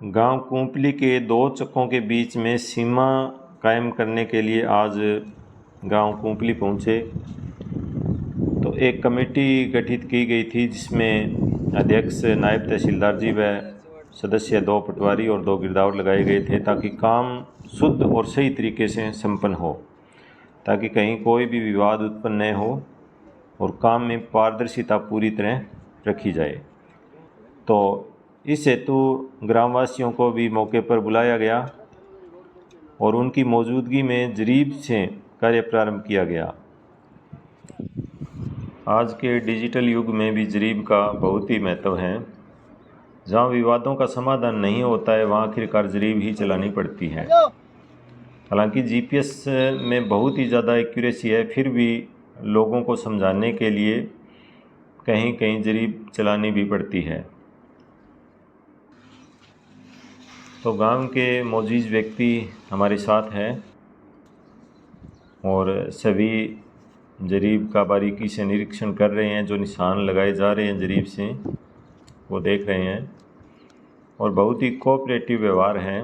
गांव कुंपली के दो चक्कों के बीच में सीमा कायम करने के लिए आज गांव कुंपली पहुंचे तो एक कमेटी गठित की गई थी जिसमें अध्यक्ष नायब तहसीलदार जी व सदस्य 2 पटवारी और 2 गिरदावर लगाए गए थे ताकि काम शुद्ध और सही तरीके से संपन्न हो, ताकि कहीं कोई भी विवाद उत्पन्न न हो और काम में पारदर्शिता पूरी तरह रखी जाए। तो इस हेतु ग्रामवासियों को भी मौके पर बुलाया गया और उनकी मौजूदगी में जरीब से कार्य प्रारंभ किया गया। आज के डिजिटल युग में भी जरीब का बहुत ही महत्व है। जहाँ विवादों का समाधान नहीं होता है वहाँ आखिरकार जरीब ही चलानी पड़ती है। हालांकि जीपीएस में बहुत ही ज़्यादा एक्यूरेसी है, फिर भी लोगों को समझाने के लिए कहीं कहीं जरीब चलानी भी पड़ती है। तो गांव के मोजीज़ व्यक्ति हमारे साथ हैं और सभी जरीब का बारीकी से निरीक्षण कर रहे हैं। जो निशान लगाए जा रहे हैं जरीब से वो देख रहे हैं और बहुत ही कोऑपरेटिव व्यवहार है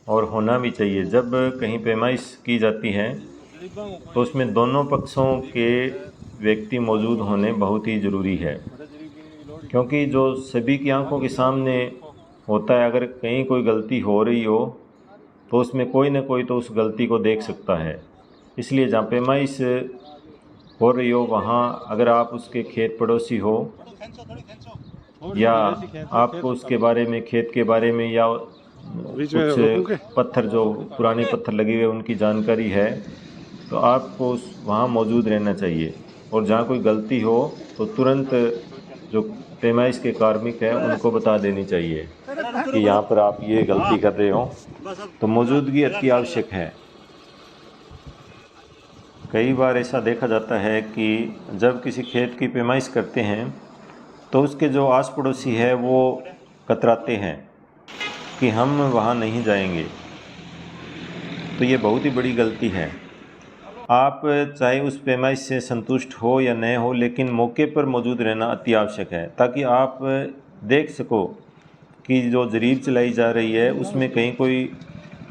और होना भी चाहिए। जब कहीं पैमाइश की जाती है तो उसमें दोनों पक्षों के व्यक्ति मौजूद होने बहुत ही ज़रूरी है, क्योंकि जो सभी की आंखों के सामने होता है। अगर कहीं कोई गलती हो रही हो तो उसमें कोई ना कोई तो उस गलती को देख सकता है। इसलिए जहाँ पैमाइश हो रही हो वहाँ अगर आप उसके खेत पड़ोसी हो या आपको उसके बारे में, खेत के बारे में या कुछ पत्थर जो पुराने पत्थर लगे हुए उनकी जानकारी है, तो आपको वहाँ मौजूद रहना चाहिए। और जहाँ कोई गलती हो तो तुरंत जो पैमाइश के कार्मिक हैं उनको बता देनी चाहिए कि यहाँ पर आप ये गलती कर रहे हो। तो मौजूदगी अति आवश्यक है। कई बार ऐसा देखा जाता है कि जब किसी खेत की पैमाइश करते हैं तो उसके जो आस पड़ोसी है वो कतराते हैं कि हम वहाँ नहीं जाएंगे। तो ये बहुत ही बड़ी गलती है। आप चाहे उस पैमाइश से संतुष्ट हो या न हो, लेकिन मौके पर मौजूद रहना अति आवश्यक है ताकि आप देख सको कि जो जरीब चलाई जा रही है उसमें कहीं कोई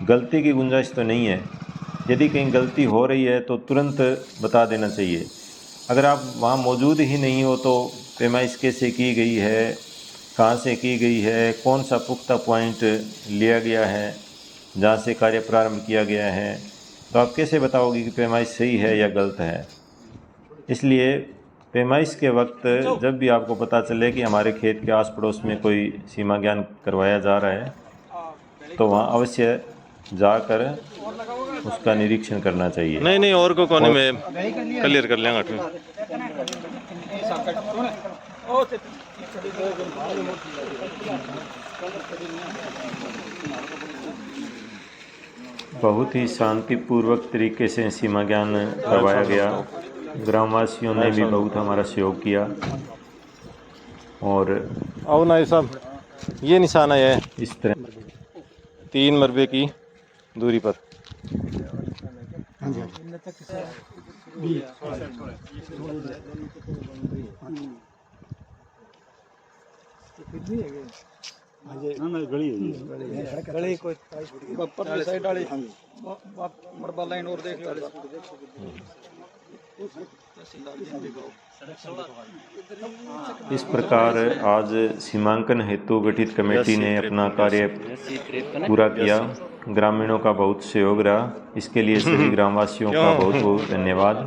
गलती की गुंजाइश तो नहीं है। यदि कहीं गलती हो रही है तो तुरंत बता देना चाहिए। अगर आप वहाँ मौजूद ही नहीं हो तो पैमाइश कैसे की गई है, कहाँ से की गई है, कौन सा पुख्ता पॉइंट लिया गया है जहाँ से कार्य प्रारंभ किया गया है, तो आप कैसे बताओगे कि पैमाइश सही है या गलत है। इसलिए पैमाइश के वक्त जब भी आपको पता चले कि हमारे खेत के आस पड़ोस में कोई सीमा ज्ञान करवाया जा रहा है तो वहाँ अवश्य जाकर उसका निरीक्षण करना चाहिए। नहीं और को कोने में क्लियर कर लेंगे। बहुत ही शांतिपूर्वक तरीके से सीमा ज्ञान करवाया गया। ग्रामवासियों ने भी बहुत हमारा सहयोग किया। और आओ ना साहब, ये निशान है इस तरह 3 मरबे की दूरी पर। इस प्रकार आज सीमांकन हेतु गठित कमेटी ने अपना कार्य पूरा किया। ग्रामीणों का बहुत सहयोग रहा। इसके लिए सभी ग्रामवासियों का बहुत बहुत धन्यवाद।